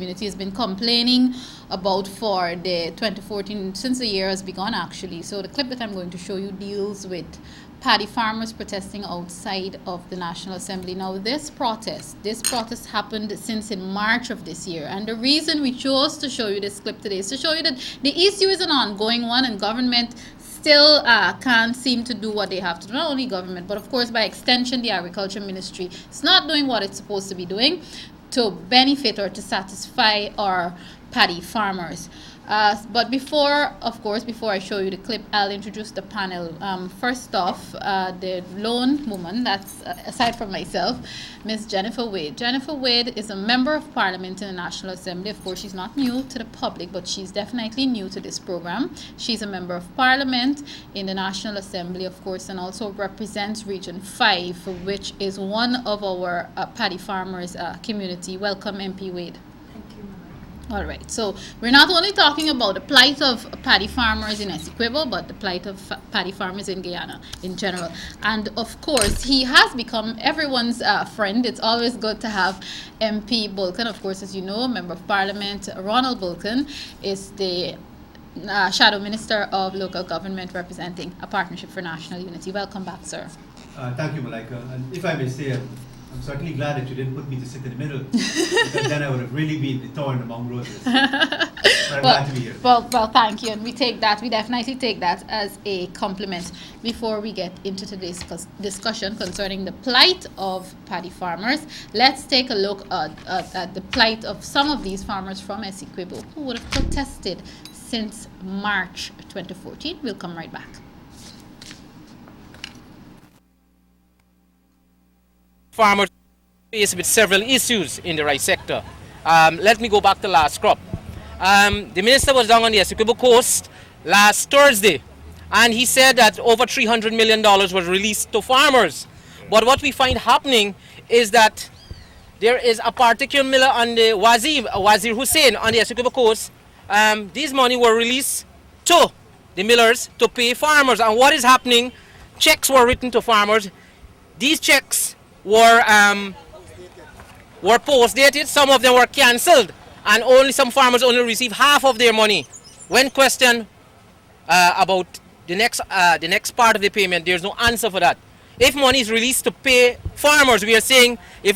community has been complaining about for the 2014, since the year has begun actually. So the clip that I'm going to show you deals with paddy farmers protesting outside of the National Assembly. Now this protest happened since in March of this year, and the reason we chose to show you this clip today is to show you that the issue is an ongoing one, and government still can't seem to do what they have to do. Not only government, but of course by extension the Agriculture Ministry is not doing what it's supposed to be doing to benefit or to satisfy our paddy farmers. But before I show you the clip, I'll introduce the panel. First off, the lone woman, that's aside from myself, Ms. Jennifer Wade. Jennifer Wade is a member of Parliament in the National Assembly. Of course, she's not new to the public, but she's definitely new to this program. She's a member of Parliament in the National Assembly, of course, and also represents Region 5, which is one of our paddy farmers community. Welcome, MP Wade. All right, so we're not only talking about the plight of paddy farmers in Essequibo, but the plight of paddy farmers in Guyana in general. And of course, he has become everyone's friend. It's always good to have MP Bulkan, of course, as you know, Member of Parliament. Ronald Bulkan is the Shadow Minister of Local Government representing a Partnership for National Unity. Welcome back, sir. Thank you, Malika. And if I may say, I'm certainly glad that you didn't put me to sit in the middle, because then I would have really been the thorn among roses. But I'm glad to be here. Well, thank you, and we definitely take that as a compliment. Before we get into today's discussion concerning the plight of paddy farmers, let's take a look at the plight of some of these farmers from Essequibo who would have protested since March 2014. We'll come right back. Farmers faced with several issues in the rice sector. Let me go back to last crop. The minister was down on the Essequibo coast last Thursday, and he said that over $300 million was released to farmers. But what we find happening is that there is a particular miller on the Wazir Hussein on the Essequibo coast. These money were released to the millers to pay farmers. And what is happening? Checks were written to farmers. These checks were post-dated. Some of them were cancelled, and only some farmers only received half of their money. When questioned about the next part of the payment, there's no answer for that. If money is released to pay farmers, we are saying if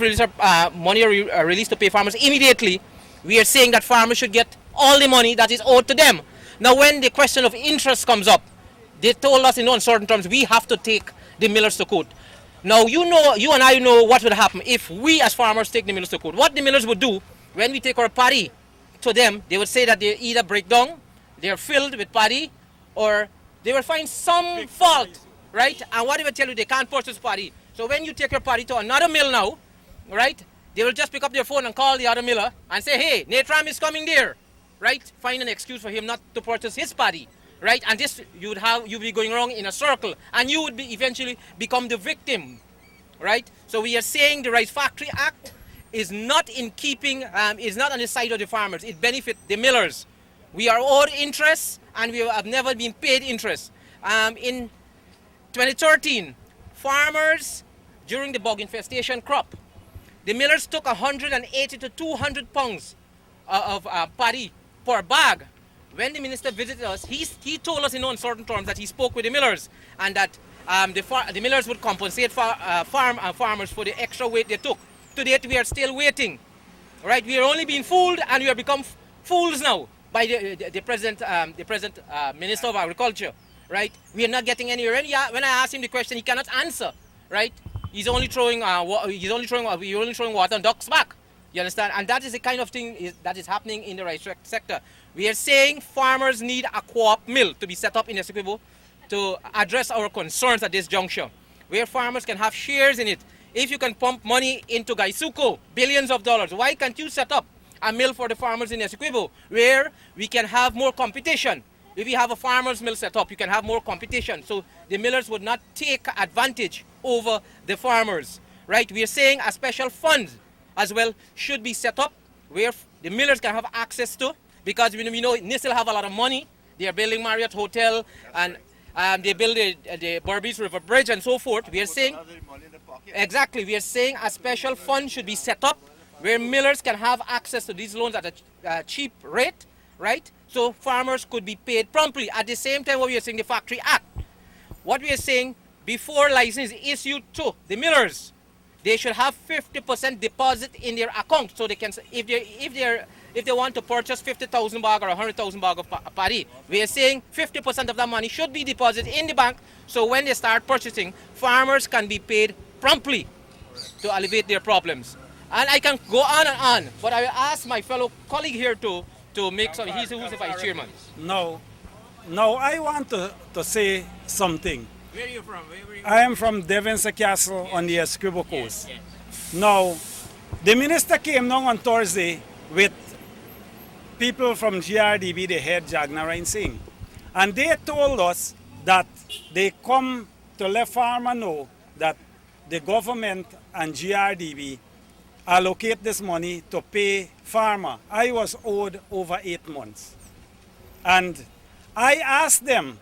money are released to pay farmers immediately, we are saying that farmers should get all the money that is owed to them. Now, when the question of interest comes up, they told us in uncertain terms we have to take the millers to court. Now, you and I know what would happen if we as farmers take the millers to court. What the millers would do when we take our paddy to them, they would say that they either break down, they're filled with paddy, or they will find some fault, right? And what they will tell you, they can't purchase paddy. So when you take your paddy to another mill now, right, they will just pick up their phone and call the other miller and say, hey, Natram is coming there, right? Find an excuse for him not to purchase his paddy. Right, and this you'd be going wrong in a circle, and you would eventually become the victim, right? So we are saying the Rice Factory Act is not in keeping, is not on the side of the farmers. It benefits the millers. We are owed interest, and we have never been paid interest. In 2013, farmers during the bug infestation crop, the millers took 180 to 200 pounds of paddy per bag. When the minister visited us, he told us in uncertain terms that he spoke with the millers, and that the millers would compensate farmers for the extra weight they took. To date, we are still waiting. Right? We are only being fooled, and we have become fools now by the present Minister of Agriculture. Right? We are not getting anywhere. When I asked him the question, he cannot answer. Right? He's only throwing water on ducks' back. You understand? And that is the kind of thing that is happening in the rice sector. We are saying farmers need a co-op mill to be set up in Essequibo to address our concerns at this juncture, where farmers can have shares in it. If you can pump money into Gaisuco, billions of dollars, why can't you set up a mill for the farmers in Essequibo, where we can have more competition? If you have a farmers mill set up, you can have more competition, so the millers would not take advantage over the farmers. Right? We are saying a special fund as well should be set up where the millers can have access to, because we know NISL have a lot of money. They are building Marriott Hotel, and they build the Berbice River Bridge and so forth. We are saying, exactly, we are saying a special fund should be set up where millers can have access to these loans at a cheap rate, right? So farmers could be paid promptly. At the same time, what we are saying, the Factory Act, what we are saying, before license is issued to the millers, they should have 50% deposit in their account, so they can, if they want to purchase 50,000 bag or 100,000 bag of paddy, we are saying 50% of that money should be deposited in the bank, so when they start purchasing, farmers can be paid promptly to alleviate their problems. And I can go on and on, but I will ask my fellow colleague here to make some. He's who's the vice chairman. Now, I want to say something. Where are you from? I am from Devonshire Castle on the Essequibo Coast. Now, the minister came down on Thursday with people from GRDB, the head Jagnarain Singh, and they told us that they come to let farmer know that the government and GRDB allocate this money to pay farmer. I was owed over 8 months. And I asked them,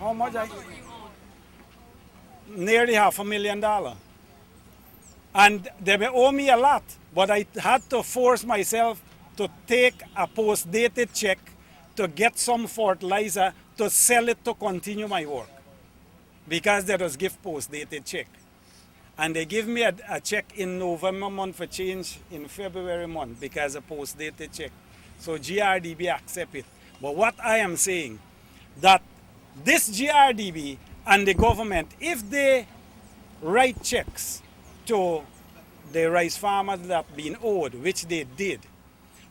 how much were you owed? Nearly $500,000. And they will owe me a lot, but I had to force myself to take a post-dated check to get some fertilizer to sell it to continue my work, because there was gift post-dated check. And they give me a check in November month for change in February month because a post-dated check. So GRDB accept it. But what I am saying, that this GRDB and the government, if they write checks to the rice farmers that have been owed, which they did,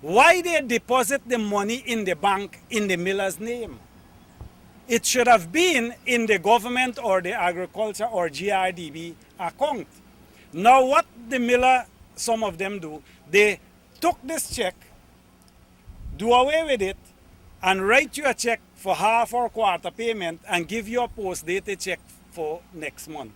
why they deposit the money in the bank in the miller's name? It should have been in the government or the agriculture or GRDB account. Now what the miller, some of them do, they took this check, do away with it, and write you a check for half or quarter payment and give you a post-dated check for next month.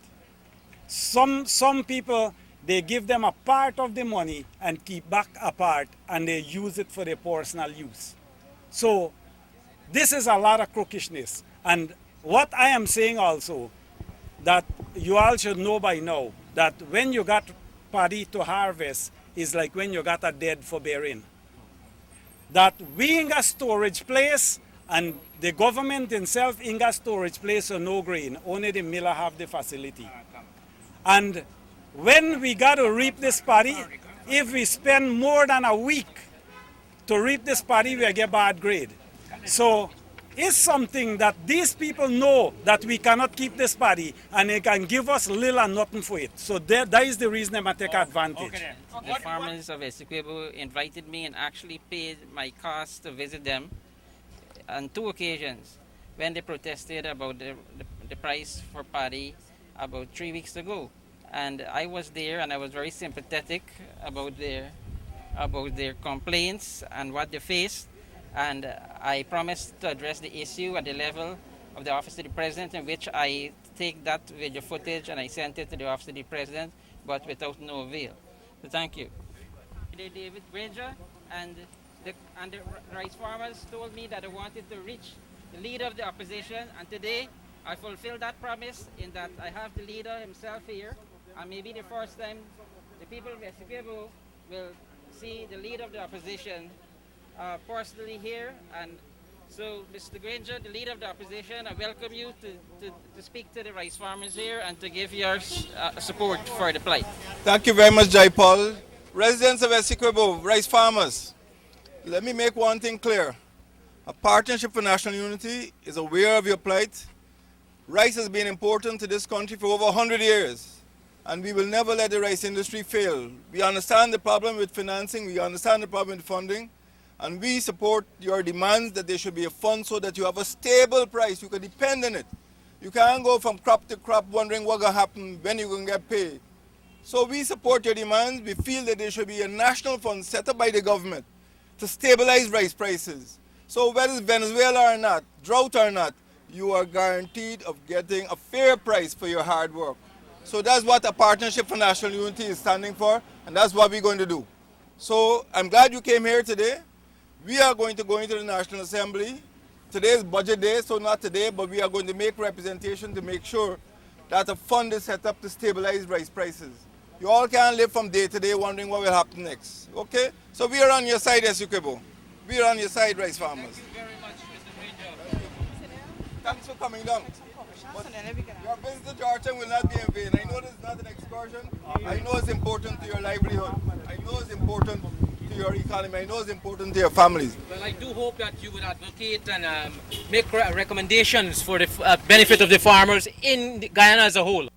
Some people, they give them a part of the money and keep back a part, and they use it for their personal use. So this is a lot of crookishness. And what I am saying also, that you all should know by now, that when you got paddy to harvest is like when you got a dead for burying. That we in a storage place, and the government itself in a storage place, so no grain, only the miller have the facility. And when we got to reap this paddy, if we spend more than a week to reap this paddy, we get bad grade. So it's something that these people know that we cannot keep this paddy, and they can give us little and nothing for it. So that is the reason they might take advantage. The farmers of Essequibo invited me and actually paid my costs to visit them on 2 occasions when they protested about the price for paddy about 3 weeks ago. And I was there, and I was very sympathetic about their complaints and what they faced. And I promised to address the issue at the level of the Office of the President, in which I take that video footage and I sent it to the Office of the President, but without no avail. So thank you. David Granger and the rice farmers told me that they wanted to reach the leader of the opposition, and today I fulfilled that promise in that I have the leader himself here, and maybe the first time the people of Essequibo will see the leader of the opposition personally here. And so, Mr. Granger, the leader of the opposition, I welcome you to speak to the rice farmers here and to give your support for the plight. Thank you very much, Jai Paul. Residents of Essequibo, rice farmers, let me make one thing clear. A Partnership for National Unity is aware of your plight. Rice has been important to this country for over 100 years, and we will never let the rice industry fail. We understand the problem with financing, we understand the problem with funding, and we support your demands that there should be a fund so that you have a stable price, you can depend on it. You can't go from crop to crop wondering what's going to happen, when you're going to get paid. So we support your demands. We feel that there should be a national fund set up by the government to stabilize rice prices. So whether it's Venezuela or not, drought or not, you are guaranteed of getting a fair price for your hard work. So that's what a Partnership for National Unity is standing for, and that's what we're going to do. So I'm glad you came here today. We are going to go into the National Assembly. Today is budget day, so not today, but we are going to make representation to make sure that a fund is set up to stabilize rice prices. You all can't live from day to day wondering what will happen next. Okay? So we are on your side, Essequibo. We are on your side, rice farmers. Thank you very much, Mr. Ranger. Thanks for coming down. But your visit to Georgetown will not be in vain. I know this is not an excursion. I know it's important to your livelihood. I know it's important to your economy. I know it's important to your families. Well, I do hope that you would advocate and make recommendations for the benefit of the farmers in Guyana as a whole.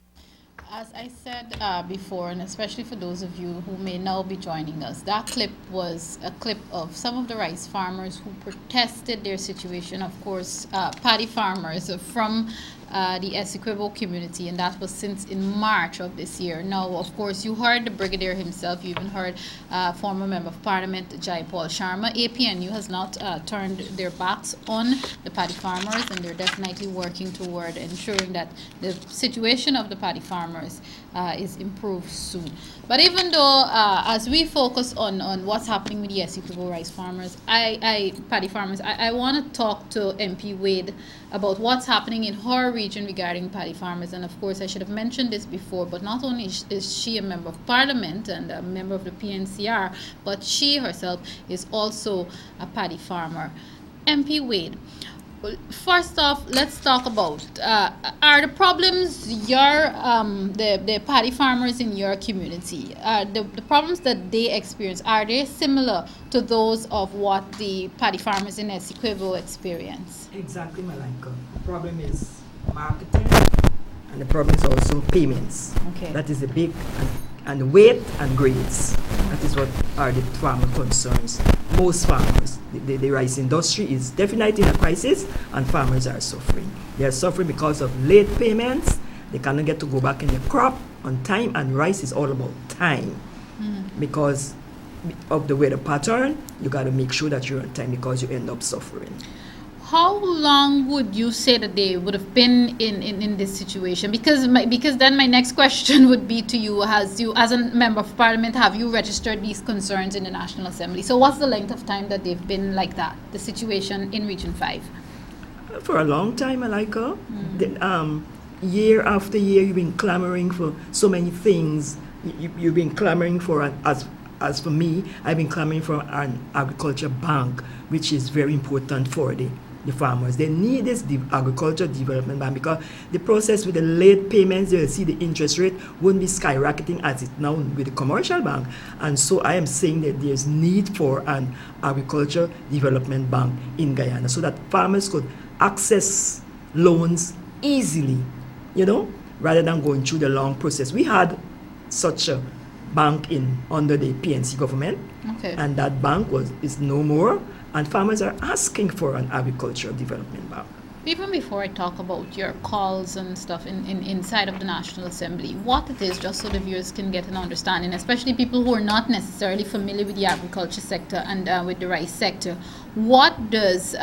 As I said before, and especially for those of you who may now be joining us, that clip was a clip of some of the rice farmers who protested their situation, of course, paddy farmers from the Essequibo community, and that was since in March of this year. Now, of course, you heard the brigadier himself, you even heard former Member of Parliament Jai Paul Sharma. APNU has not turned their backs on the paddy farmers, and they're definitely working toward ensuring that the situation of the paddy farmers is improved soon. But even though, as we focus on what's happening with the Essequibo rice farmers, paddy farmers, I want to talk to MP Wade about what's happening in her region regarding paddy farmers. And of course, I should have mentioned this before, but not only is she a member of parliament and a member of the PNCR, but she herself is also a paddy farmer. MP Wade, first off, let's talk about are the problems the paddy farmers in your community, the problems that they experience, are they similar to those of what the paddy farmers in Essequibo experience? Exactly, Malika. The problem is marketing, and the problem is also payments. Okay. That is the big and weight and grades. That is what are the farmer concerns. Most farmers, the rice industry is definitely in a crisis, and farmers are suffering. They are suffering because of late payments. They cannot get to go back in the crop on time, and rice is all about time. Because of the weather pattern, you got to make sure that you're on time, because you end up suffering. How long would you say that they would have been in this situation? Because then my next question would be to you, as a member of parliament, have you registered these concerns in the National Assembly? So what's the length of time that they've been like that, the situation in Region 5? For a long time, Malika. Year after year, you've been clamoring for so many things. You've been clamoring for, as for me, I've been clamoring for an agriculture bank, which is very important for the farmers. They need this agriculture development bank, because the process with the late payments, you'll see the interest rate won't be skyrocketing as it now with the commercial bank. And so I am saying that there's need for an agriculture development bank in Guyana, so that farmers could access loans easily, rather than going through the long process. We had such a bank under the PNC government, Okay. and that bank is no more, and farmers are asking for an agricultural development bank. Even before I talk about your calls and stuff inside of the National Assembly, what it is, just so the viewers can get an understanding, especially people who are not necessarily familiar with the agriculture sector and with the rice sector, what does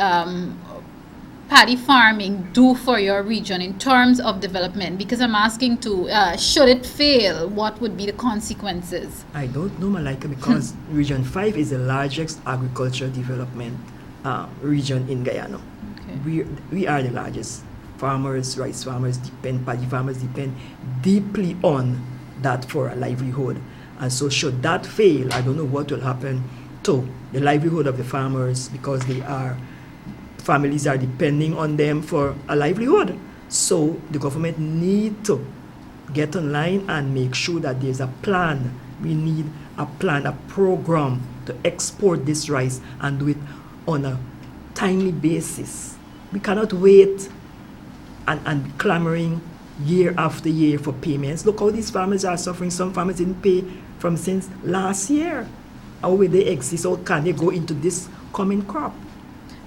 paddy farming do for your region in terms of development? Because I'm asking should it fail, what would be the consequences? I don't know, Malika, because Region 5 is the largest agriculture development region in Guyana. Okay. We are the largest. Rice farmers paddy farmers depend deeply on that for a livelihood. And so should that fail, I don't know what will happen to the livelihood of the farmers, because families are depending on them for a livelihood. So the government need to get online and make sure that there's a plan. We need a plan, a program to export this rice and do it on a timely basis. We cannot wait and be clamoring year after year for payments. Look how these farmers are suffering. Some farmers didn't pay since last year. How will they exist? How can they go into this coming crop?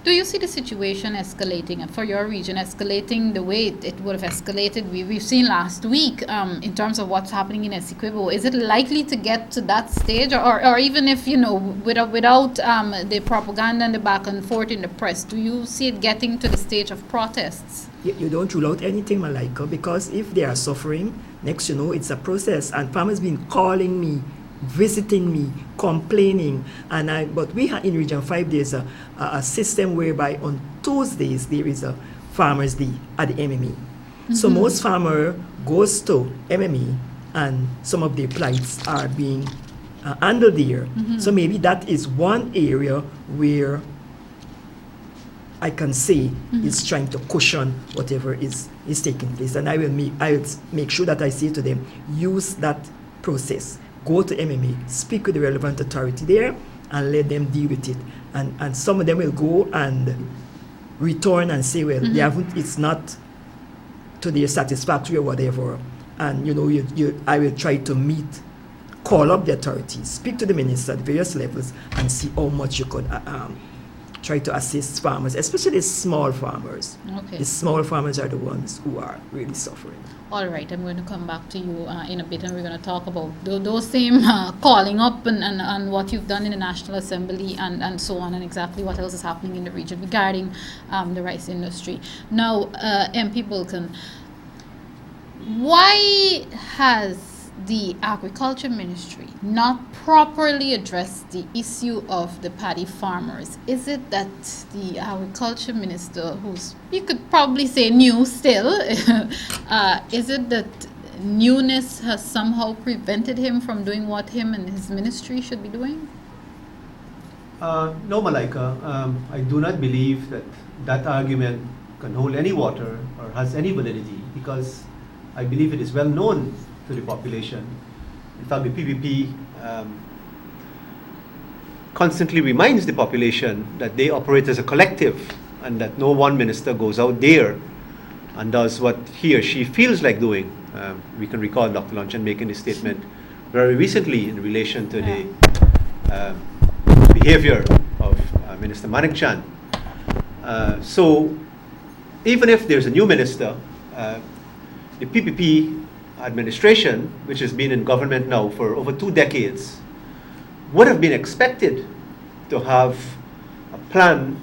Do you see the situation escalating for your region, escalating the way it would have escalated? We've seen last week in terms of what's happening in Essequibo. Is it likely to get to that stage, or even if, without the propaganda and the back and forth in the press, do you see it getting to the stage of protests? You don't rule out anything, Malika, because if they are suffering, next it's a process. And farmers been calling me, visiting me, complaining, but we have in Region 5 there's a system whereby on Tuesdays there is a Farmers Day at the MME. So most farmer goes to MME and some of their plights are being handled there. So maybe that is one area where I can say is trying to cushion whatever is taking place. And I will make sure that I say to them, use that process. Go to MMA, speak with the relevant authority there, and let them deal with it. And some of them will go and return and say, well, they haven't, it's not to their satisfactory or whatever. And I will try to call up the authorities, speak to the minister at various levels, and see how much you could try to assist farmers, especially small farmers. Okay. The small farmers are the ones who are really suffering. All right, I'm going to come back to you in a bit, and we're going to talk about those same calling up and what you've done in the National Assembly and so on, and exactly what else is happening in the region regarding the rice industry. Now, MP Bulkan, why has the Agriculture Ministry not properly addressed the issue of the paddy farmers? Is it that the Agriculture Minister, who's, you could probably say new still, is it that newness has somehow prevented him from doing what him and his ministry should be doing? No, Malika. I do not believe that argument can hold any water or has any validity, because I believe it is well known to the population. In fact, the PPP constantly reminds the population that they operate as a collective and that no one minister goes out there and does what he or she feels like doing. We can recall Dr. Lunchan making this statement very recently in relation to the behavior of Minister Manik Chan. So even if there's a new minister, the PPP administration, which has been in government now for over 2 decades, would have been expected to have a plan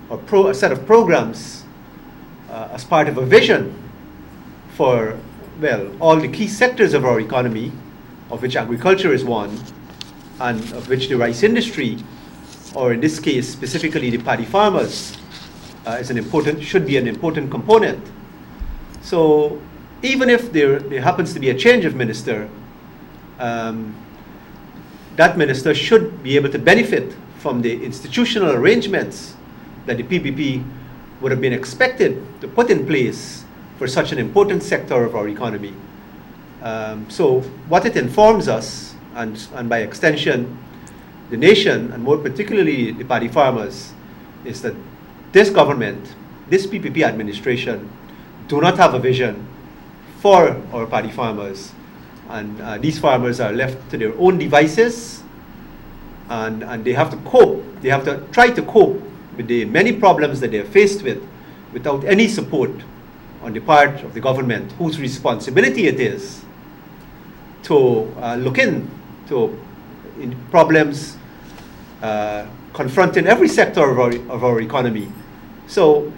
or a set of programs as part of a vision for, well, all the key sectors of our economy, of which agriculture is one, and of which the rice industry, or in this case specifically the paddy farmers, should be an important component. So even if there happens to be a change of minister, that minister should be able to benefit from the institutional arrangements that the PPP would have been expected to put in place for such an important sector of our economy. So what it informs us, and by extension the nation, and more particularly the paddy farmers, is that this government, this PPP administration, do not have a vision for our paddy farmers, and these farmers are left to their own devices, and they have to cope. They have to try to cope with the many problems that they're faced with without any support on the part of the government, whose responsibility it is to look into problems confronting every sector of our economy. So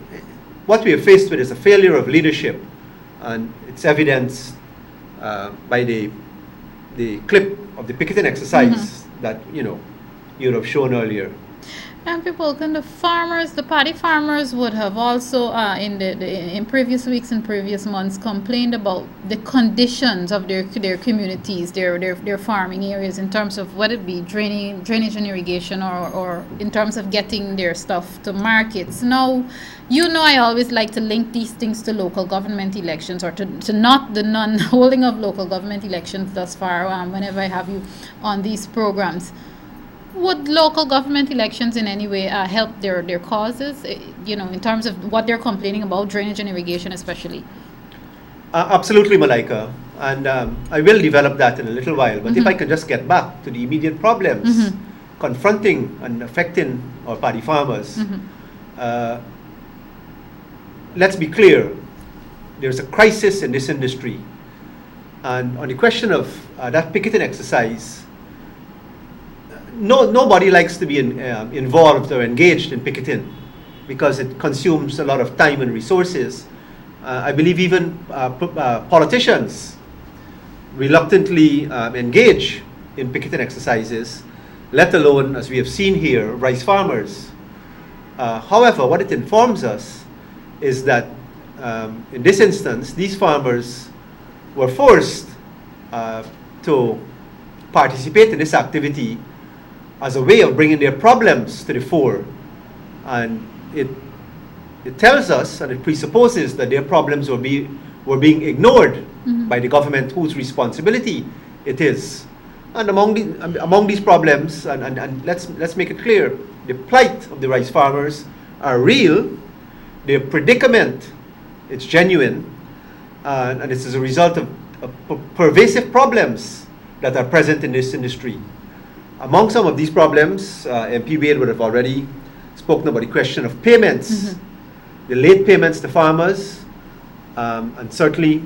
what we are faced with is a failure of leadership, and it's evidenced by the clip of the picketing exercise that you have shown earlier. And people, the paddy farmers would have also in previous weeks and previous months complained about the conditions of their communities, their farming areas, in terms of whether it be drainage and irrigation, or in terms of getting their stuff to markets. Now, I always like to link these things to local government elections, or to not the non-holding of local government elections thus far, whenever I have you on these programs. Would local government elections in any way help their causes, in terms of what they're complaining about, drainage and irrigation especially? Absolutely, Malika. And I will develop that in a little while. But if I can just get back to the immediate problems confronting and affecting our paddy farmers, let's be clear, there's a crisis in this industry. And on the question of that picketing exercise, nobody likes to be involved or engaged in picketing, because it consumes a lot of time and resources. I believe even politicians reluctantly engage in picketing exercises, let alone, as we have seen here, rice farmers. However, what it informs us is that in this instance, these farmers were forced to participate in this activity as a way of bringing their problems to the fore. And it tells us, and it presupposes, that their problems were being ignored by the government whose responsibility it is. And among these problems, and let's make it clear, the plight of the rice farmers are real, their predicament, it's genuine, and it's as a result of pervasive problems that are present in this industry. Among some of these problems, MP Wade would have already spoken about the question of payments, the late payments to farmers, and certainly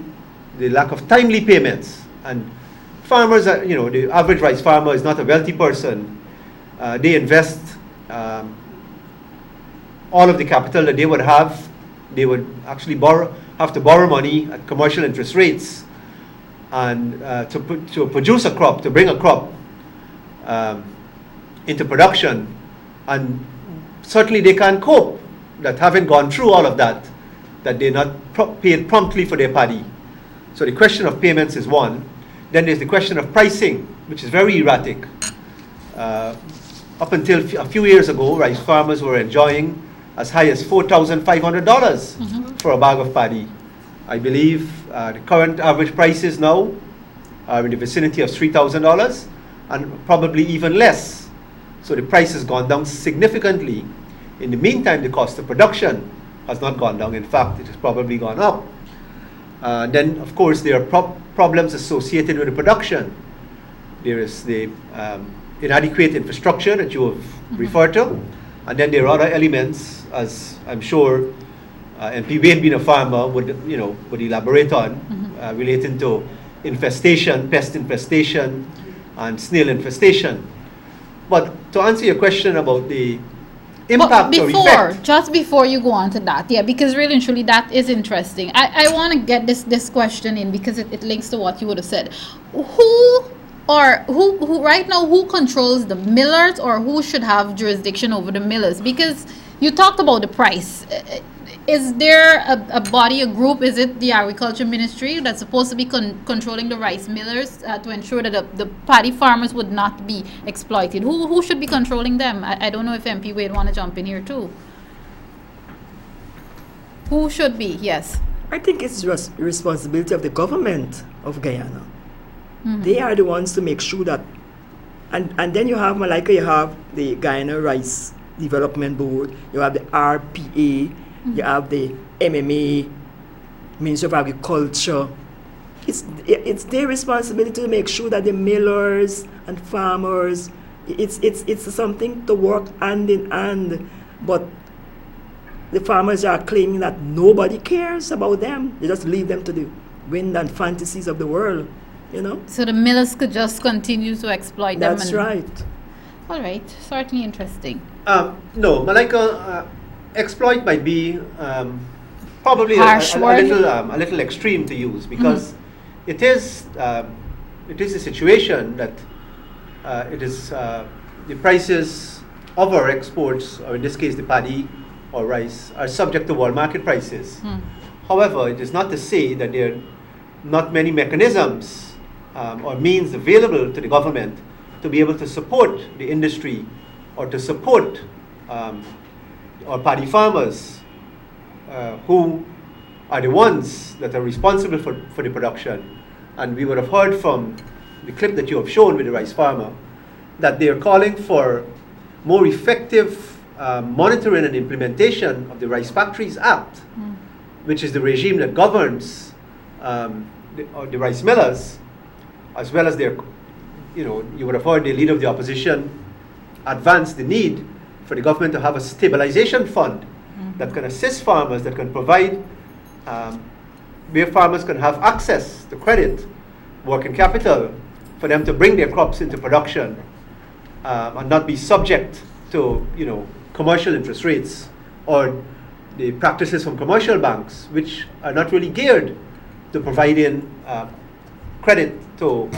the lack of timely payments. And farmers are, the average rice farmer is not a wealthy person. They invest all of the capital that they would have. They would actually have to borrow money at commercial interest rates, and to produce a crop, to bring a crop into production. And certainly they can't cope that, having gone through all of that, that they're not paid promptly for their paddy. So the question of payments is one. Then there's the question of pricing, which is very erratic. Up until a few years ago, rice farmers were enjoying as high as $4,500 for a bag of paddy. I believe the current average prices now are in the vicinity of $3,000, and probably even less. So the price has gone down significantly. In the meantime, the cost of production has not gone down. In fact, it has probably gone up. Then, of course, there are problems associated with the production. There is the inadequate infrastructure that you have referred to. And then there are other elements, as I'm sure MP Wade, being a farmer, would elaborate on, relating to infestation, pest infestation, and snail infestation. But to answer your question about the impact or effect, just before you go on to that, because really and truly that is interesting. I want to get this question in because it links to what you would have said. Who right now, who controls the millers, or who should have jurisdiction over the millers? Because you talked about the price. Is there a body, a group? Is it the Agriculture Ministry that's supposed to be controlling the rice millers to ensure that the paddy farmers would not be exploited? Who should be controlling them? I don't know if MP Wade want to jump in here too. Who should be? Yes. I think it's just responsibility of the government of Guyana. They are the ones to make sure that, and then you have, Malika, you have the Guyana Rice Development Board, you have the RPA, you have the MMA, Ministry of Agriculture. It's their responsibility to make sure that the millers and farmers, it's something to work hand in hand. But the farmers are claiming that nobody cares about them. They just leave them to the wind and fantasies of the world, So the millers could just continue to exploit them. That's right. All right, certainly interesting. No, Malika, exploit might be probably a little extreme to use, because it is a situation that the prices of our exports, or in this case the paddy or rice, are subject to world market prices. However, it is not to say that there are not many mechanisms or means available to the government to be able to support the industry, or to support our paddy farmers, who are the ones that are responsible for the production. And we would have heard from the clip that you have shown with the rice farmer that they are calling for more effective monitoring and implementation of the Rice Factories Act, which is the regime that governs the rice millers, as well as their, you would have heard the leader of the opposition advance the need for the government to have a stabilization fund that can assist farmers, that can provide, where farmers can have access to credit, working capital, for them to bring their crops into production, and not be subject to, commercial interest rates or the practices from commercial banks, which are not really geared to providing credit to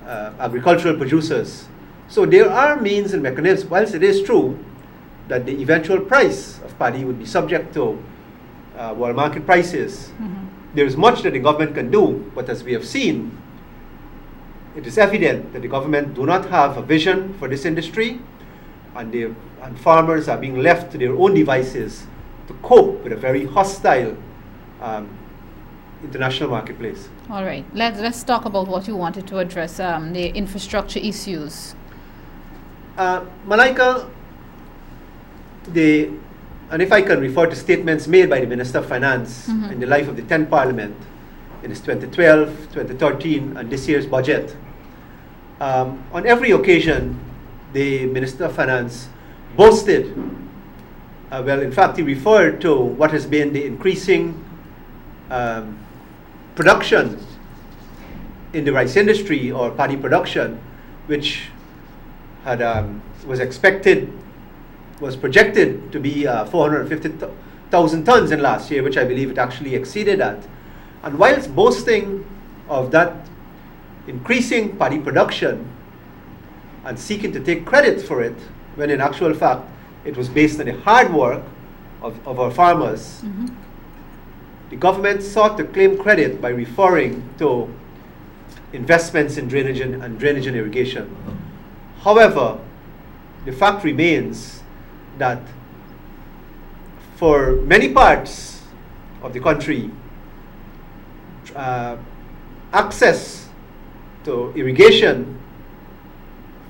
agricultural producers. So there are means and mechanisms. Whilst it is true that the eventual price of paddy would be subject to world market prices, there is much that the government can do. But as we have seen, it is evident that the government do not have a vision for this industry, and farmers are being left to their own devices to cope with a very hostile international marketplace. All right, let's talk about what you wanted to address, the infrastructure issues. Malika, and if I can refer to statements made by the Minister of Finance in the life of the 10th Parliament in its 2012, 2013, and this year's budget, on every occasion, the Minister of Finance boasted, well, in fact, he referred to what has been the increasing production in the rice industry or paddy production, which had was projected to be 450,000 tons in last year, which I believe it actually exceeded that. And whilst boasting of that increasing paddy production and seeking to take credit for it, when in actual fact it was based on the hard work of our farmers, the government sought to claim credit by referring to investments in drainage and irrigation. However, the fact remains that for many parts of the country, access to irrigation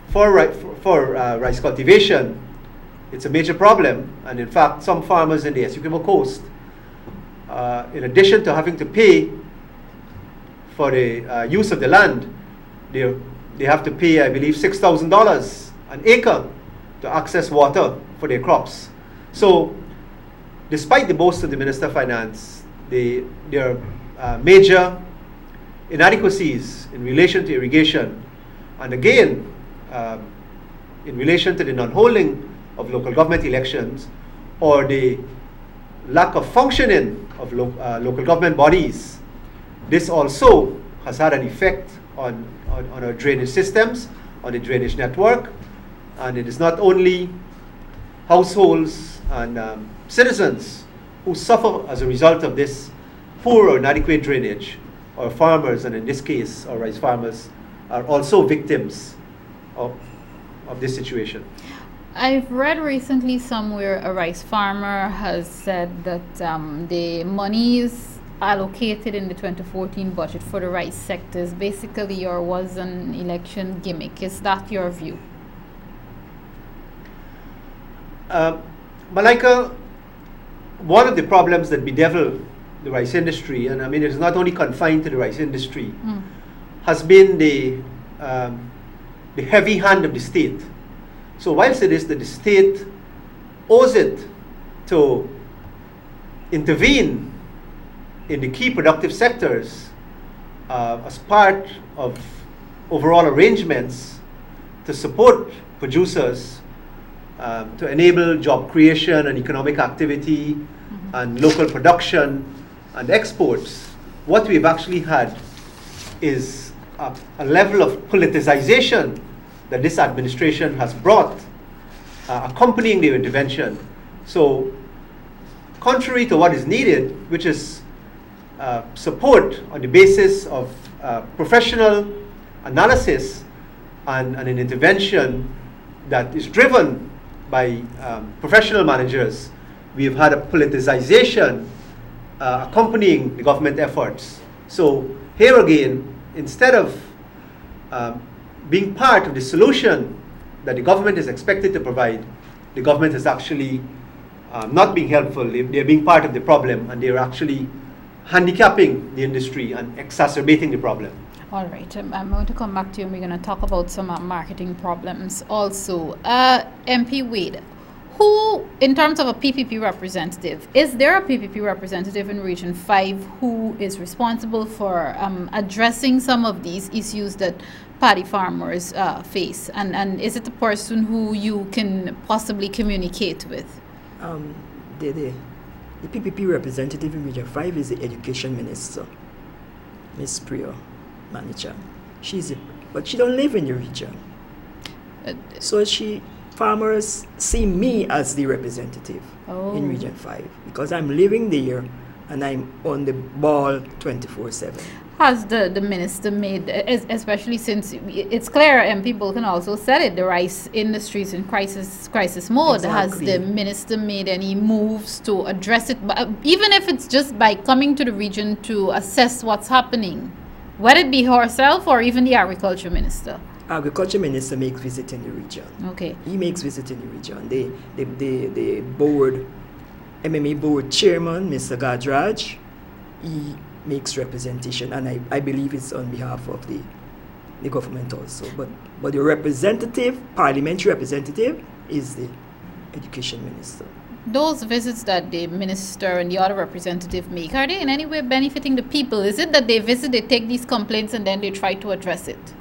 for rice cultivation, it's a major problem. And in fact, some farmers in the Essequibo Coast, in addition to having to pay for the use of the land, they have to pay, I believe, $6,000 an acre to access water for their crops. So, despite the boast of the Minister of Finance, there are major inadequacies in relation to irrigation, and again, in relation to the non-holding of local government elections, or the lack of functioning of local government bodies. This also has had an effect on our drainage systems, on the drainage network, and it is not only households and citizens who suffer as a result of this poor or inadequate drainage. Our farmers, and in this case our rice farmers, are also victims of this situation. I've read recently somewhere a rice farmer has said that the monies allocated in the 2014 budget for the rice sectors basically was an election gimmick. Is that your view? Malika, one of the problems that bedevil the rice industry, and I mean it is not only confined to the rice industry, has been the heavy hand of the state. So whilst it is that the state owes it to intervene in the key productive sectors as part of overall arrangements to support producers, to enable job creation and economic activity and local production and exports, what we've actually had is a level of politicization that this administration has brought accompanying their intervention. So contrary to what is needed, which is support on the basis of professional analysis and an intervention that is driven by professional managers, we have had a politicization accompanying the government efforts. So here again, instead of being part of the solution that the government is expected to provide, the government is actually not being helpful. They're being part of the problem, and they're actually handicapping the industry and exacerbating the problem. All right, I'm going to come back to you and we're going to talk about some marketing problems also. MP Wade, who, in terms of a PPP representative, is there a PPP representative in Region 5 who is responsible for addressing some of these issues that paddy farmers face? And is it a person who you can possibly communicate with? The PPP representative in Region 5 is the Education Minister, Ms. Priya Manager. But she don't live in the region. So farmers see me as the representative in Region 5 because I'm living there and I'm on the ball 24/7. has the minister made, especially since it's clear, and people can also said it, the rice industry is in crisis mode. Exactly. Has the minister made any moves to address it, even if it's just by coming to the region to assess what's happening, whether it be herself or even the agriculture minister? Agriculture minister makes visit in the region. Okay. He makes visit in the region. The board, MMA board chairman, Mr. Gadraj, he makes representation, and I believe it's on behalf of the government also. But the representative, parliamentary representative, is the education minister. Those visits that the minister and the other representative make, are they in any way benefiting the people? Is it that they visit, they take these complaints, and then they try to address it?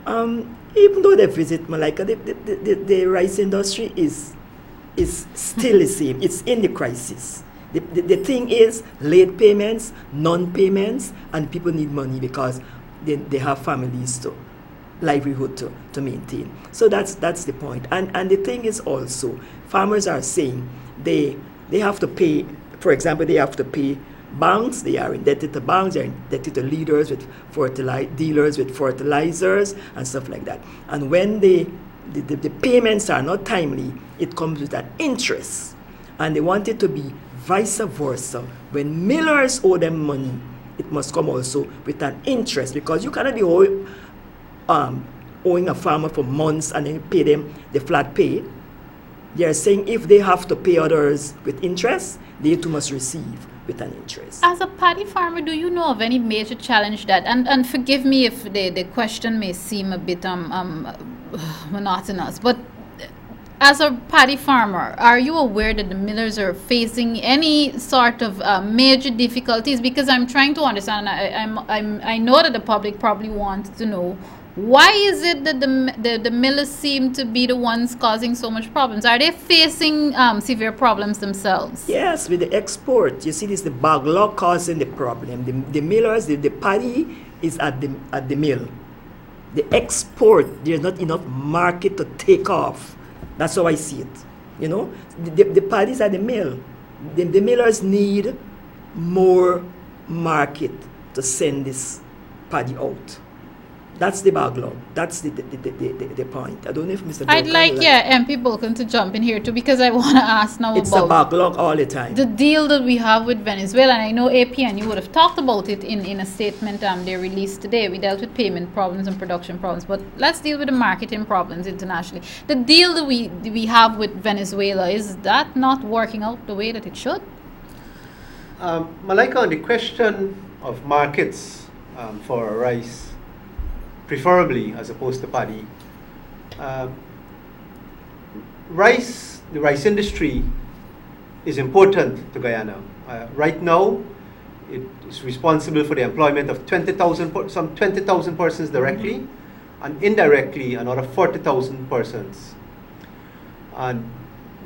Even though they visit Malika, the rice industry is still the same. It's in the crisis. The thing is late payments, non-payments, and people need money because they have families to livelihood to maintain. So that's the point. And the thing is also, farmers are saying they have to pay, for example, they have to pay banks, they are indebted to banks, they're indebted to leaders with dealers with fertilizers and stuff like that. And when the payments are not timely, it comes with an interest. And they want it to be vice versa. When millers owe them money, it must come also with an interest, because you cannot be owing a farmer for months and then pay them the flat pay. They are saying if they have to pay others with interest, they too must receive with an interest. As a paddy farmer, do you know of any major challenge that, and forgive me if the question may seem a bit monotonous, but as a paddy farmer, are you aware that the millers are facing any sort of major difficulties? Because I'm trying to understand, I know that the public probably wants to know, why is it that the millers seem to be the ones causing so much problems? Are they facing severe problems themselves? Yes, with the export, you see this, the backlog causing the problem. The millers, the paddy is at the mill. The export, there's not enough market to take off. That's how I see it. You know, the paddies at the mill. The millers need more market to send this paddy out. That's the backlog. That's the point. I don't know if Mr. I'd Bulkan like, MP Bulkan to jump in here too, because I want to ask now it's about a backlog all the time. the deal that we have with Venezuela. And I know APN, would have talked about it in a statement they released today. We dealt with payment problems and production problems, but let's deal with the marketing problems internationally. The deal that we have with Venezuela, is that not working out the way that it should? Malika, on the question of markets for rice, preferably as opposed to paddy, the rice industry is important to Guyana. Right now, it is responsible for the employment of some 20,000 persons directly, and indirectly another 40,000 persons. And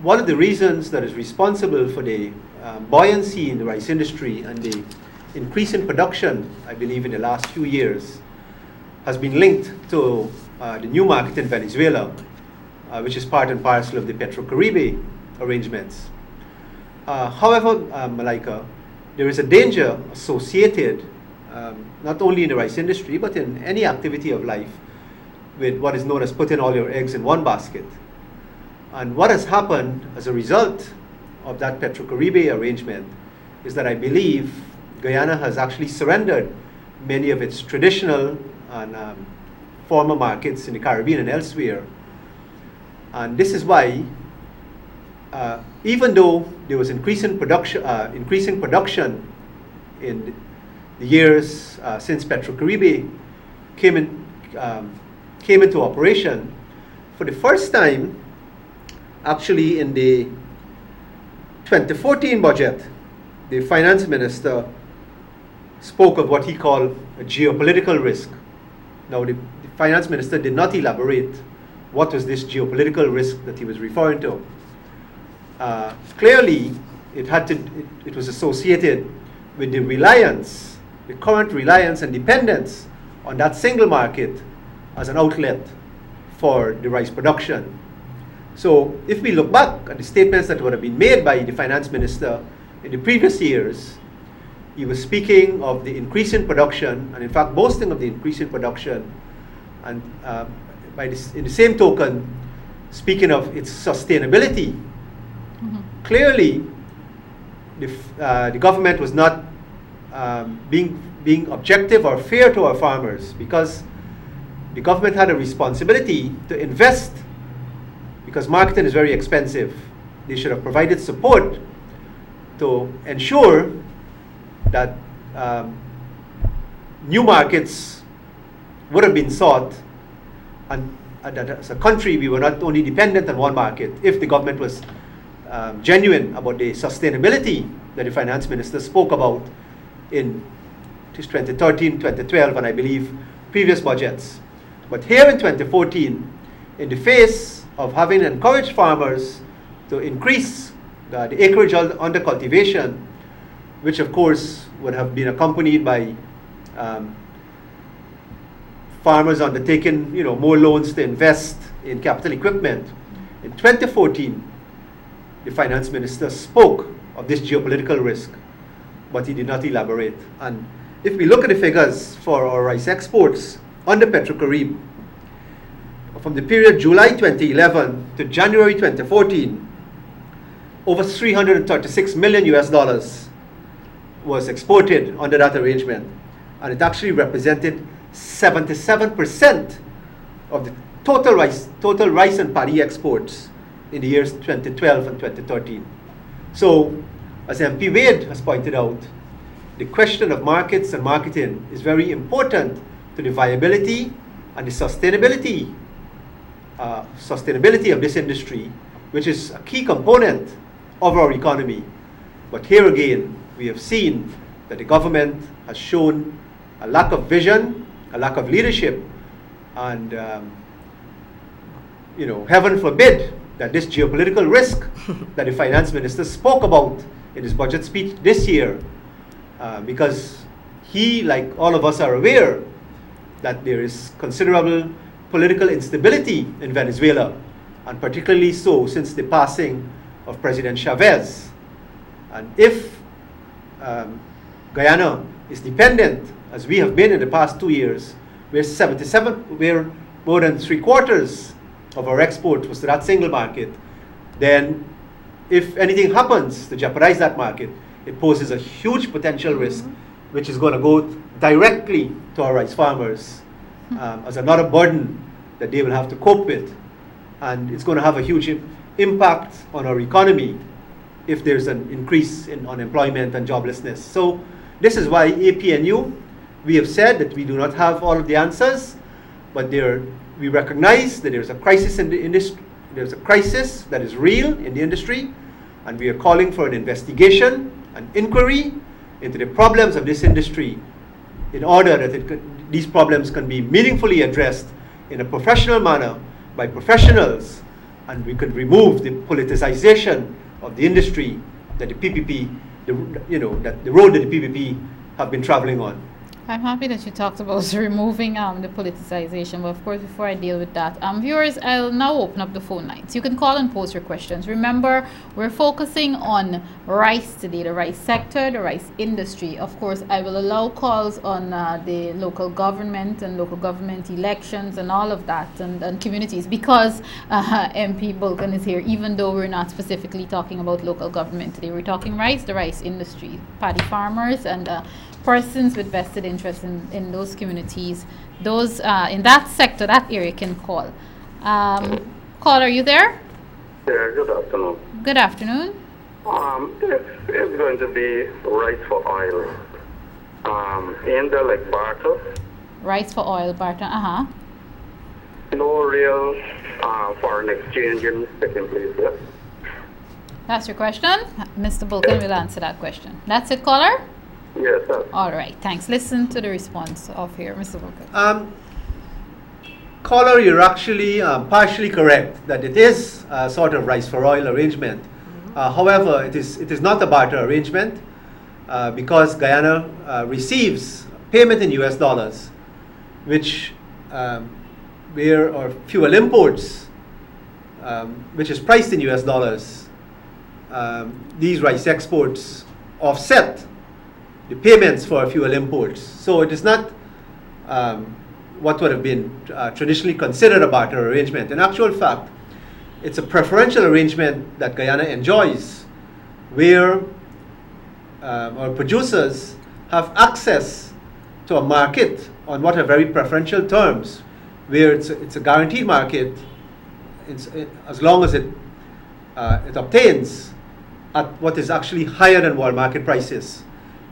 one of the reasons that is responsible for the buoyancy in the rice industry and the increase in production, I believe, in the last few years, has been linked to the new market in Venezuela, which is part and parcel of the Petro-Caribe arrangements. However, Malika, there is a danger associated not only in the rice industry, but in any activity of life, with what is known as putting all your eggs in one basket. And what has happened as a result of that Petro-Caribe arrangement is that I believe Guyana has actually surrendered many of its traditional and former markets in the Caribbean and elsewhere. And this is why, even though there was increasing production in the years since Petro-Caribe came into operation, for the first time, actually in the 2014 budget, the finance minister spoke of what he called a geopolitical risk. Now, the finance minister did not elaborate what was this geopolitical risk that he was referring to. Clearly, it was associated with the current reliance and dependence on that single market as an outlet for the rice production. So, if we look back at the statements that would have been made by the finance minister in the previous years, he was speaking of the increase in production, and in fact boasting of the increase in production, and in the same token, speaking of its sustainability. Clearly, the government was not being objective or fair to our farmers, because the government had a responsibility to invest, because marketing is very expensive. They should have provided support to ensure that new markets would have been sought, and that as a country we were not only dependent on one market. If the government was genuine about the sustainability that the finance minister spoke about in 2013, 2012, and I believe previous budgets. But here in 2014, in the face of having encouraged farmers to increase the acreage under cultivation, which of course would have been accompanied by farmers undertaking more loans to invest in capital equipment. In 2014, the finance minister spoke of this geopolitical risk, but he did not elaborate. And if we look at the figures for our rice exports under Petrocarib, from the period July 2011 to January 2014, over $336 million was exported under that arrangement, and it actually represented 77% of the total rice and paddy exports in the years 2012 and 2013. So, as MP Wade has pointed out, the question of markets and marketing is very important to the viability and the sustainability of this industry, which is a key component of our economy. But here again, we have seen that the government has shown a lack of vision, a lack of leadership, and heaven forbid that this geopolitical risk that the finance minister spoke about in his budget speech this year, because he, like all of us, are aware that there is considerable political instability in Venezuela, and particularly so since the passing of President Chavez. And if Guyana is dependent, as we have been in the past 2 years, where more than 3/4 of our export was to that single market, then if anything happens to jeopardize that market, it poses a huge potential risk, which is going to go directly to our rice farmers as another burden that they will have to cope with. And it's going to have a huge impact on our economy if there's an increase in unemployment and joblessness. So this is why APNU, we have said that we do not have all of the answers, but we recognize that there's a crisis in the industry. There's a crisis that is real in the industry, and we are calling for an investigation, an inquiry into the problems of this industry, in order that these problems can be meaningfully addressed in a professional manner by professionals, and we could remove the politicization of the industry that the PPP, that the road that the PPP have been traveling on. I'm happy that you talked about removing the politicization, but of course, before I deal with that, viewers, I'll now open up the phone lines. You can call and post your questions. Remember, we're focusing on rice today, the rice sector, the rice industry. Of course, I will allow calls on the local government and local government elections and all of that, and communities, because MP Bulkan is here, even though we're not specifically talking about local government today. We're talking rice, the rice industry, paddy farmers, and persons with vested interest in those communities, those in that sector, that area can call. Caller, are you there? Yeah, good afternoon. Good afternoon. This is going to be rice for oil. In the like barter. Rice for oil barter, No real foreign exchange in taking place there. That's your question? Mr. Bulkan will answer that question. That's it, caller? Yes, sir. All right, thanks. Listen to the response of here, Mr. Bulkan. Caller, you're actually partially correct that it is a sort of rice for oil arrangement. However, it is not a barter arrangement because Guyana receives payment in US dollars, which where our fuel imports, which is priced in US dollars, these rice exports offset the payments for fuel imports. So it is not what would have been traditionally considered a barter arrangement. In actual fact, it's a preferential arrangement that Guyana enjoys, where our producers have access to a market on what are very preferential terms, where it's a guaranteed market as long as it obtains at what is actually higher than world market prices.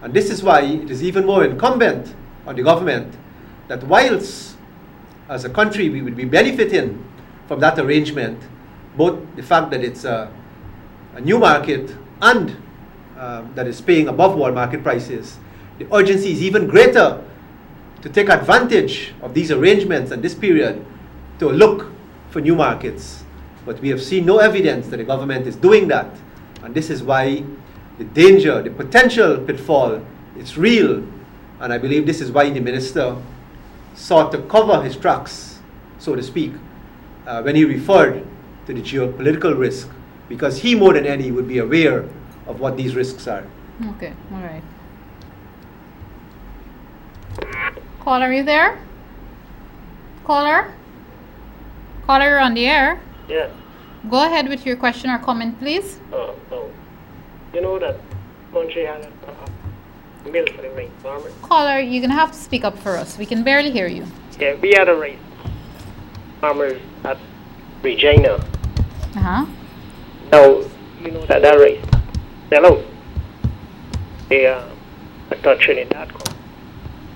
And this is why it is even more incumbent on the government that whilst as a country we would be benefiting from that arrangement, both the fact that it's a new market and that is paying above world market prices, the urgency is even greater to take advantage of these arrangements and this period to look for new markets. But we have seen no evidence that the government is doing that. And this is why the danger, the potential pitfall is real. And I believe this is why the minister sought to cover his tracks, so to speak, when he referred to the geopolitical risk, because he more than any would be aware of what these risks are. Okay, all right. Caller, are you there? Caller? Caller, you're on the air. Yeah. Go ahead with your question or comment, please. So, you know that country has a mill for the rice farmers. Caller, you're going to have to speak up for us. We can barely hear you. Yeah, we had a rice farmers at Regina. Uh-huh. Now, you know that rice sell out. They are touching in that country.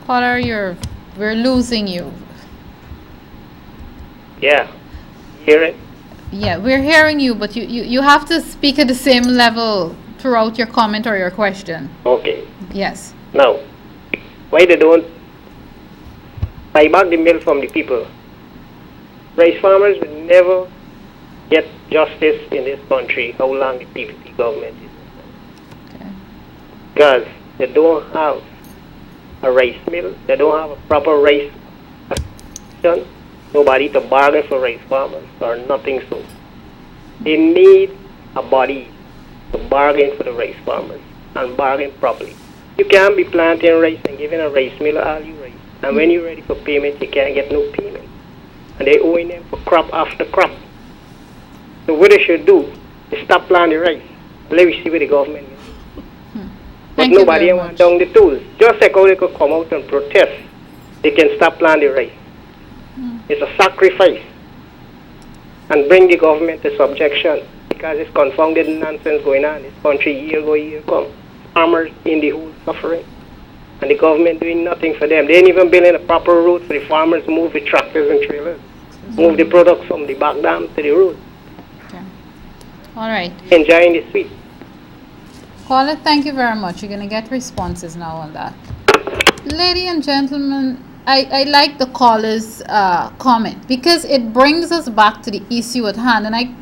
Caller, we're losing you. Yeah. Hear it? Yeah, we're hearing you, but you have to speak at the same level throughout your comment or your question. Okay. Yes. Now, why they don't buy back the mill from the people? Rice farmers will never get justice in this country how long the PPP government is. Okay. Because they don't have a rice mill, they don't have a proper rice association, nobody to bargain for rice farmers or nothing so. They need a body to bargain for the rice farmers and bargain properly. You can't be planting rice and giving a rice miller all your rice. And when you're ready for payment, you can't get no payment. And they owing them for crop after crop. So what they should do is stop planting rice. Let me see what the government is. But Thank you nobody very wants much. down the tools. Just like how they could come out and protest, they can stop planting rice. It's a sacrifice. And bring the government to subjection, because it's confounded nonsense going on in this country year go, year come. Farmers in the whole suffering. And the government doing nothing for them. They ain't even building a proper road for the farmers to move the tractors and trailers. Move the products from the back dam to the road. Okay. All right. Enjoying the sweet. Caller, thank you very much. You're going to get responses now on that. Ladies and gentlemen, I like the caller's comment because it brings us back to the issue at hand. And I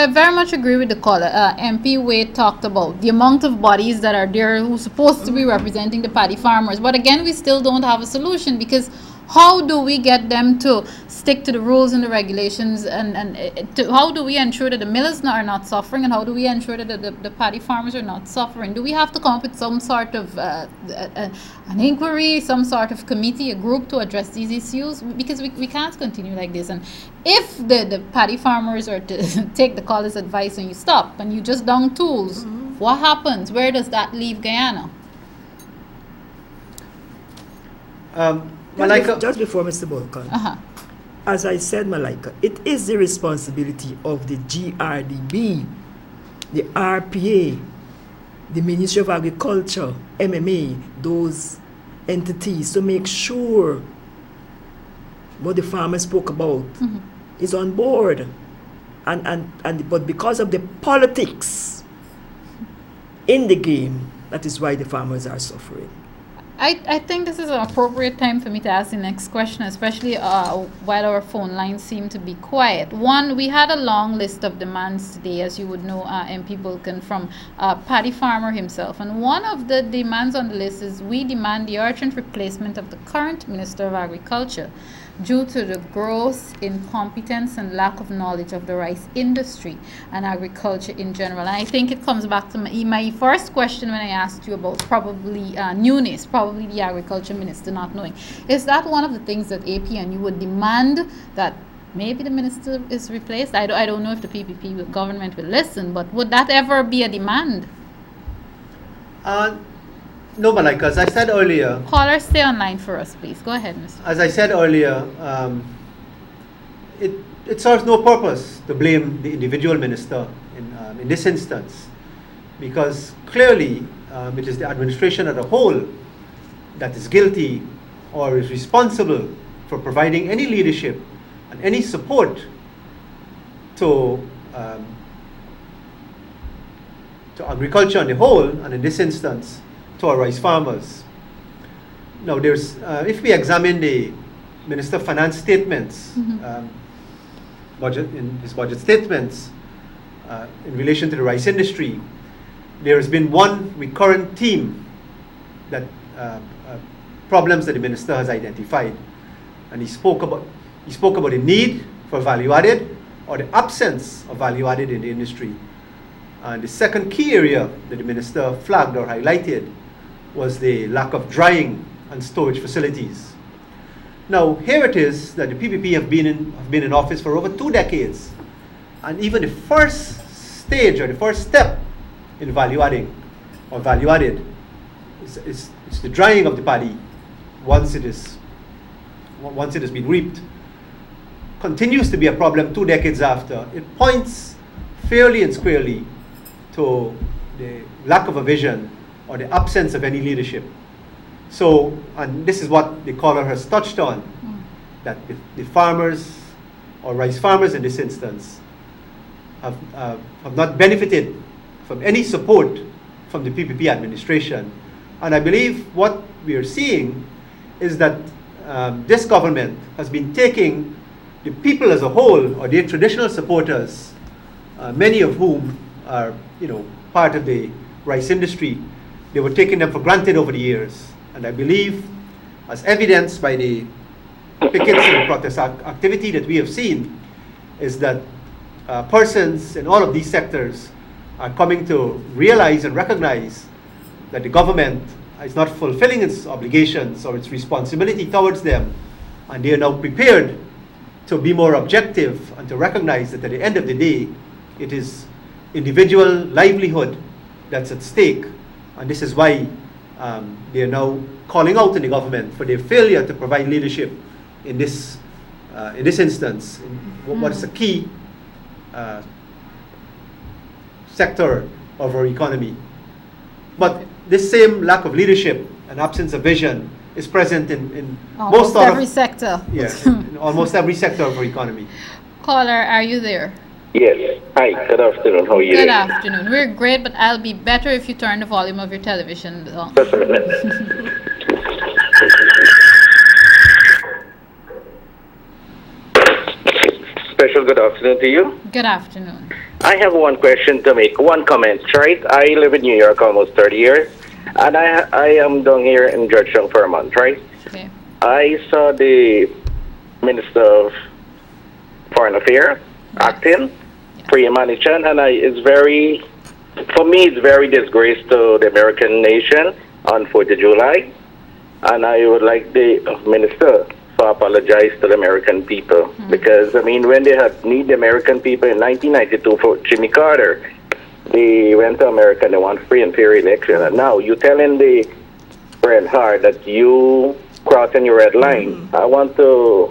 very much agree with the caller. MP Wade talked about the amount of bodies that are there who's supposed to be representing the paddy farmers. But again, we still don't have a solution, because how do we get them to stick to the rules and the regulations, and how do we ensure that the millers are not suffering, and how do we ensure that the paddy farmers are not suffering? Do we have to come up with some sort of an inquiry, some sort of committee, a group to address these issues? Because we can't continue like this. And if the paddy farmers are to take the caller's advice and you stop and you just down tools, what happens? Where does that leave Guyana? Malika, Just before Mr. Bulkan, as I said, Malika, it is the responsibility of the GRDB, the RPA, the Ministry of Agriculture, MMA, those entities, to make sure what the farmer spoke about is on board. But because of the politics in the game, that is why the farmers are suffering. I think this is an appropriate time for me to ask the next question, especially while our phone lines seem to be quiet. One, we had a long list of demands today, as you would know, MP Bulkan, from paddy farmer himself. And one of the demands on the list is we demand the urgent replacement of the current Minister of Agriculture. due to the gross incompetence and lack of knowledge of the rice industry and agriculture in general. And I think it comes back to my first question when I asked you about probably newness, probably the agriculture minister not knowing. Is that one of the things that APNU would demand, that maybe the minister is replaced? I don't know if the PPP government will listen, but would that ever be a demand? No, Malika, as I said earlier. Caller, stay online for us, please. Go ahead, Mr. As I said earlier, it serves no purpose to blame the individual minister in this instance, because clearly it is the administration as a whole that is guilty or is responsible for providing any leadership and any support to agriculture on the whole, and in this instance, to our rice farmers. Now, there's if we examine the Minister of Finance statements, his budget statements in relation to the rice industry, there has been one recurrent theme that problems that the minister has identified, and he spoke about the need for value added or the absence of value added in the industry. And the second key area that the minister flagged or highlighted was the lack of drying and storage facilities. Now, here it is that the PPP have been in office for over 2 decades, and even the first stage or the first step in value added is the drying of the paddy once it has been reaped. Continues to be a problem 2 decades after. It points fairly and squarely to the lack of a vision or the absence of any leadership. So, and this is what the caller has touched on, that the farmers, or rice farmers in this instance, have not benefited from any support from the PPP administration. And I believe what we are seeing is that this government has been taking the people as a whole, or their traditional supporters, many of whom are part of the rice industry. They were taking them for granted over the years. And I believe, as evidenced by the pickets and protest activity that we have seen, is that persons in all of these sectors are coming to realize and recognize that the government is not fulfilling its obligations or its responsibility towards them, and they are now prepared to be more objective and to recognize that at the end of the day, it is individual livelihood that's at stake. And this is why they are now calling out to the government for their failure to provide leadership in this instance, in what is a key sector of our economy. But this same lack of leadership and absence of vision is present in almost every sector. Yes, in almost every sector of our economy. Caller, are you there? Yes. Hi, good afternoon. How are you? Good afternoon. We're great, but I'll be better if you turn the volume of your television down. Just a minute. Special good afternoon to you. Good afternoon. I have one question to make, one comment, right? I live in New York almost 30 years, and I am down here in Georgetown for a month, right? Okay. I saw the Minister of Foreign Affairs acting, free management, and for me, it's very disgrace to the American nation on 4th of July, and I would like the minister to apologize to the American people, because, I mean, when they had need the American people in 1992 for Jimmy Carter, they went to America and they want free and fair election, and now you're telling the Red Heart that you crossing your red line. I want Mr.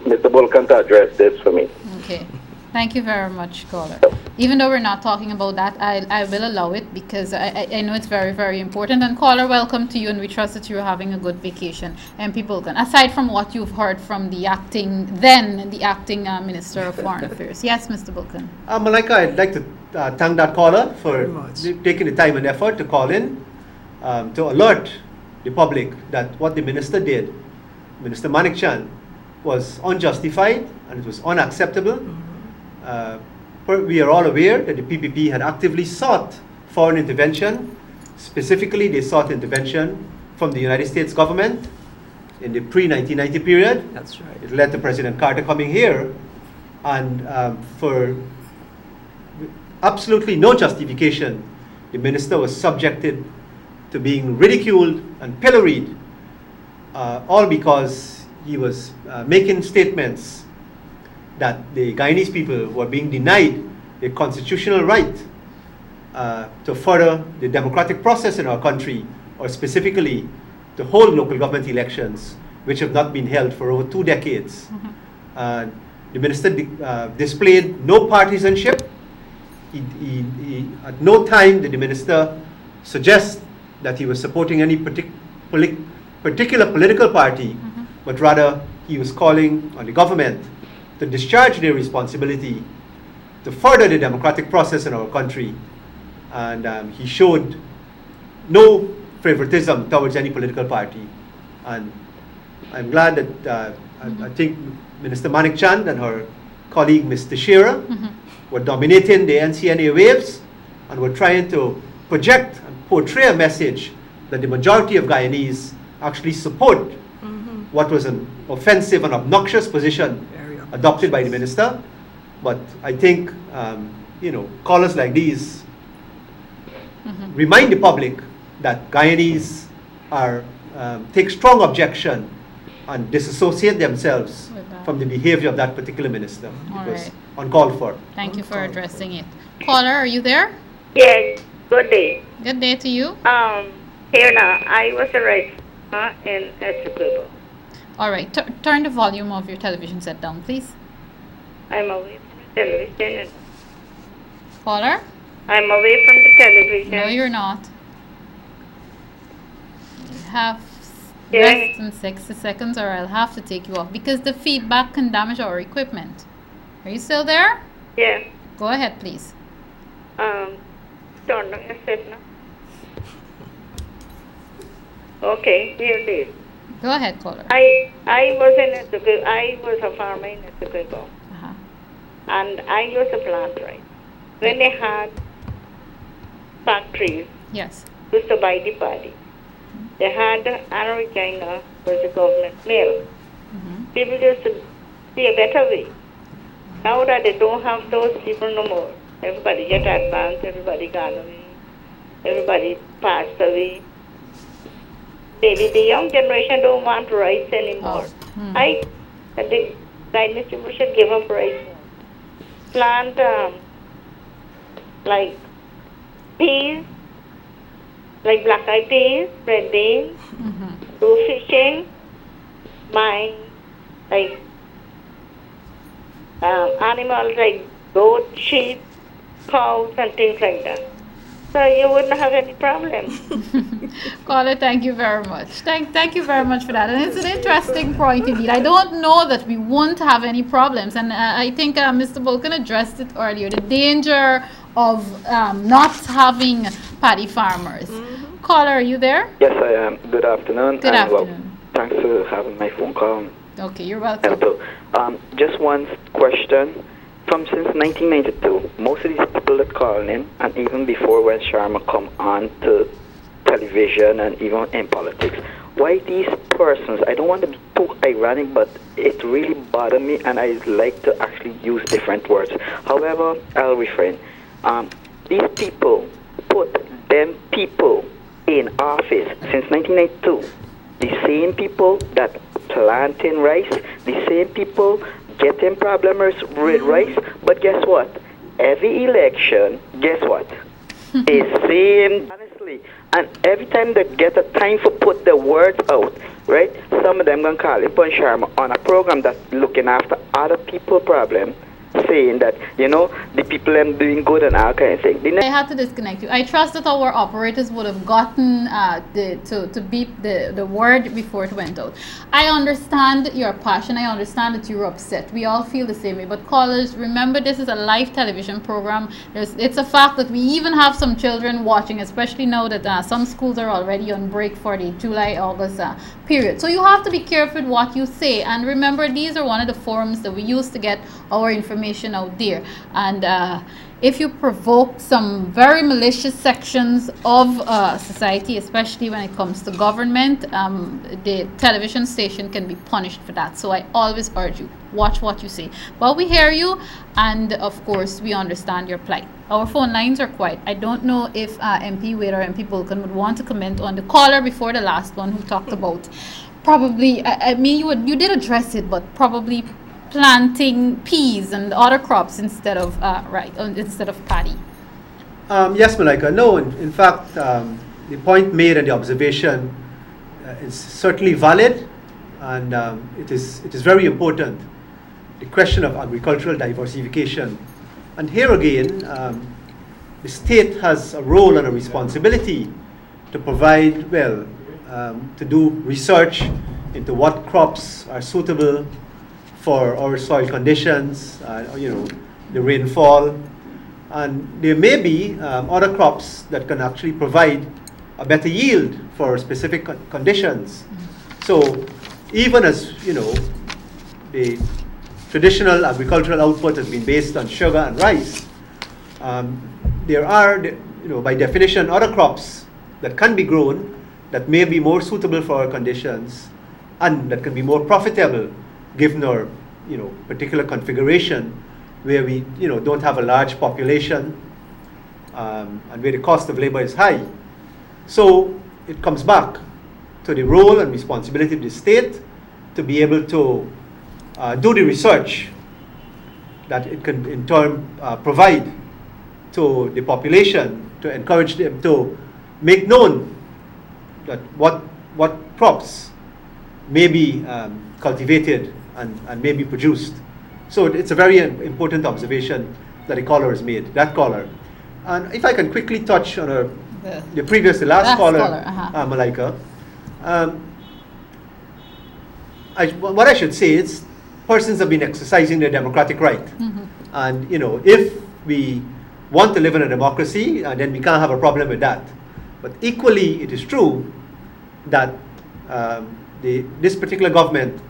Bulkan to address this for me. Okay. Thank you very much, caller. Even though we're not talking about that, I will allow it, because I know it's very, very important. And caller, welcome to you, and we trust that you're having a good vacation. MP Bulkan, aside from what you've heard from the acting Minister of Foreign Affairs. Yes, Mr. Bulkan. Malika, I'd like to thank that caller for taking the time and effort to call in to alert the public that what the minister did, Minister Manikchan, was unjustified and it was unacceptable. We are all aware that the PPP had actively sought foreign intervention. Specifically, they sought intervention from the United States government in the pre-1990 period. That's right. It led to President Carter coming here, and for absolutely no justification, the minister was subjected to being ridiculed and pilloried, all because he was making statements that the Guyanese people were being denied a constitutional right to further the democratic process in our country, or specifically to hold local government elections, which have not been held for over 2 decades. The minister displayed no partisanship. At no time did the minister suggest that he was supporting any particular political party, but rather he was calling on the government to discharge their responsibility to further the democratic process in our country. And he showed no favoritism towards any political party. And I'm glad that I think Minister Manik Chand and her colleague Mr. Shearer were dominating the NCNA waves and were trying to project and portray a message that the majority of Guyanese actually support what was an offensive and obnoxious position adopted by the minister. But I think, callers like these remind the public that Guyanese take strong objection and disassociate themselves from the behavior of that particular minister. It was uncalled for. Thank you for addressing it. Caller, are you there? Yes, good day. Good day to you. Here now, I was arrested in Essequibo. All right, turn the volume of your television set down, please. I'm away from the television. Caller? I'm away from the television. No, you're not. You have less than 60 seconds or I'll have to take you off because the feedback can damage our equipment. Are you still there? Yeah. Go ahead, please. Turn on your set now. Okay, here it is. Go ahead, caller. I was in Essequibo. I was a farmer in Essequibo. And I used to plant rice. When they had factories, yes, used to buy the paddy. They had Anna Guyana was a government mill. People used to see a better way. Now that they don't have those people no more, everybody get advanced, everybody gone away, everybody passed away. Maybe the young generation don't want rice anymore. I think guidance people should give up rice. Plant like peas, like black-eyed peas, red beans, do fishing, mine, like animals like goat, sheep, cows, and things like that. So you wouldn't have any problem. Caller, thank you very much. Thank you very much for that. And it's an interesting point indeed. I don't know that we won't have any problems. And I think Mr. Bulkan addressed it earlier, the danger of not having paddy farmers. Caller, are you there? Yes, I am. Good afternoon. Good afternoon. Well, thanks for having my phone call. Okay, you're welcome. Just one question. Since 1992, most of these people that call in, and even before when Sharma come on to television and even in politics, why these persons, I don't want to be too ironic, but it really bothers me, and I like to actually use different words. However, I'll refrain. These people put them people in office since 1992. The same people that planting rice, the same people getting problems with rice, but guess what? Every election, guess what? Is same, honestly. And every time they get a time for put the words out, right? Some of them gonna call upon Sharma on a program that's looking after other people's problem, saying that, the people are doing good and all kind of things. I had to disconnect you. I trust that our operators would have gotten to beep the word before it went out. I understand your passion. I understand that you're upset. We all feel the same way. But callers, remember this is a live television program. It's a fact that we even have some children watching, especially now that some schools are already on break for the July-August period. So you have to be careful with what you say. And remember, these are one of the forums that we use to get our information out there. And if you provoke some very malicious sections of society, especially when it comes to government, the television station can be punished for that. So I always urge you, watch what you say. But we hear you, and of course we understand your plight. Our phone lines are quiet. I don't know if MP Wade or MP Bulkan would want to comment on the caller before the last one who talked about probably, I mean, you did address it, but probably planting peas and other crops instead of instead of paddy. Yes, Malika. No, in fact, the point made and the observation is certainly valid, and it is very important. The question of agricultural diversification, and here again, the state has a role and a responsibility to provide, to do research into what crops are suitable for our soil conditions, the rainfall, and there may be other crops that can actually provide a better yield for specific conditions. So even as the traditional agricultural output has been based on sugar and rice, there are, by definition, other crops that can be grown that may be more suitable for our conditions and that can be more profitable given our particular configuration, where we don't have a large population and where the cost of labor is high. So it comes back to the role and responsibility of the state to be able to do the research that it can in turn provide to the population, to encourage them to make known that what crops may be cultivated and may be produced. So it's a very important observation that the caller has made, that caller. And if I can quickly touch on the last caller. Malika. What I should say is persons have been exercising their democratic right. And if we want to live in a democracy, then we can't have a problem with that. But equally, it is true that this particular government,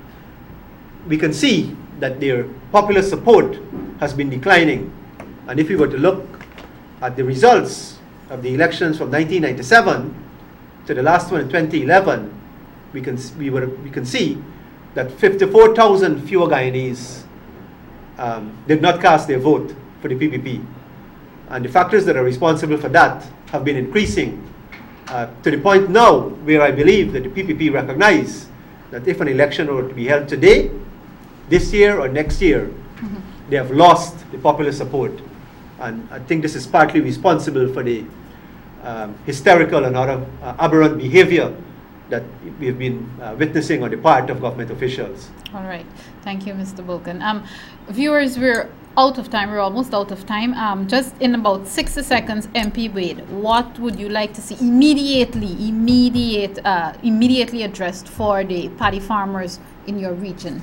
we can see that their popular support has been declining. And if we were to look at the results of the elections from 1997 to the last one in 2011, we can see that 54,000 fewer Guyanese did not cast their vote for the PPP. And the factors that are responsible for that have been increasing to the point now where I believe that the PPP recognize that if an election were to be held today, this year or next year, they have lost the popular support. And I think this is partly responsible for the hysterical and other aberrant behavior that we've been witnessing on the part of government officials. All right. Thank you, Mr. Bulkan. Viewers, we're out of time. We're almost out of time. Just in about 60 seconds, MP Wade, what would you like to see immediately addressed for the paddy farmers in your region?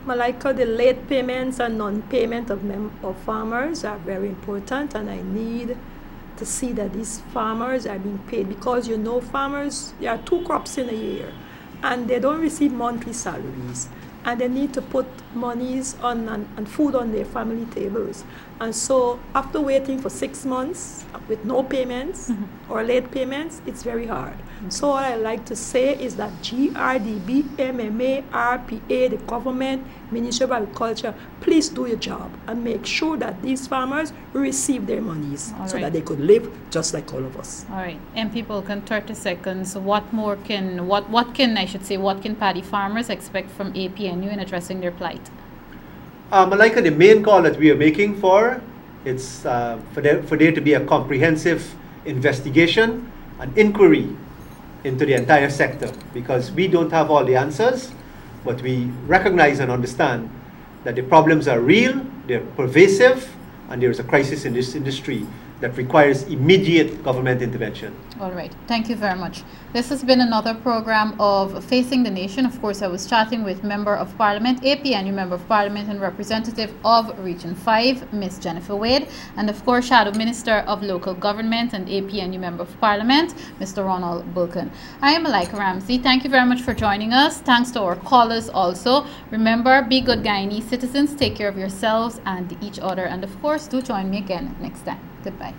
Malika, the late payments and non-payment of farmers are very important, and I need to see that these farmers are being paid, because farmers, there are 2 crops in a year and they don't receive monthly salaries, and they need to put monies and food on their family tables. And so after waiting for 6 months with no payments or late payments, it's very hard. So what I like to say is that GRDB, MMA, RPA, the government, Ministry of Agriculture, please do your job and make sure that these farmers receive their monies that they could live just like all of us. All right. And people can 30 seconds. What can paddy farmers expect from APNU in addressing their plight? Malika, the main call that we are making it's for there to be a comprehensive investigation and inquiry into the entire sector, because we don't have all the answers, but we recognize and understand that the problems are real, they're pervasive, and there is a crisis in this industry that requires immediate government intervention. All right. Thank you very much. This has been another program of Facing the Nation. Of course, I was chatting with Member of Parliament, APNU Member of Parliament and Representative of Region 5, Ms. Jennifer Wade, and of course, Shadow Minister of Local Government and APNU Member of Parliament, Mr. Ronald Bulkan. I am Malika Ramsey. Thank you very much for joining us. Thanks to our callers also. Remember, be good Guyanese citizens, take care of yourselves and each other, and of course, do join me again next time. Goodbye.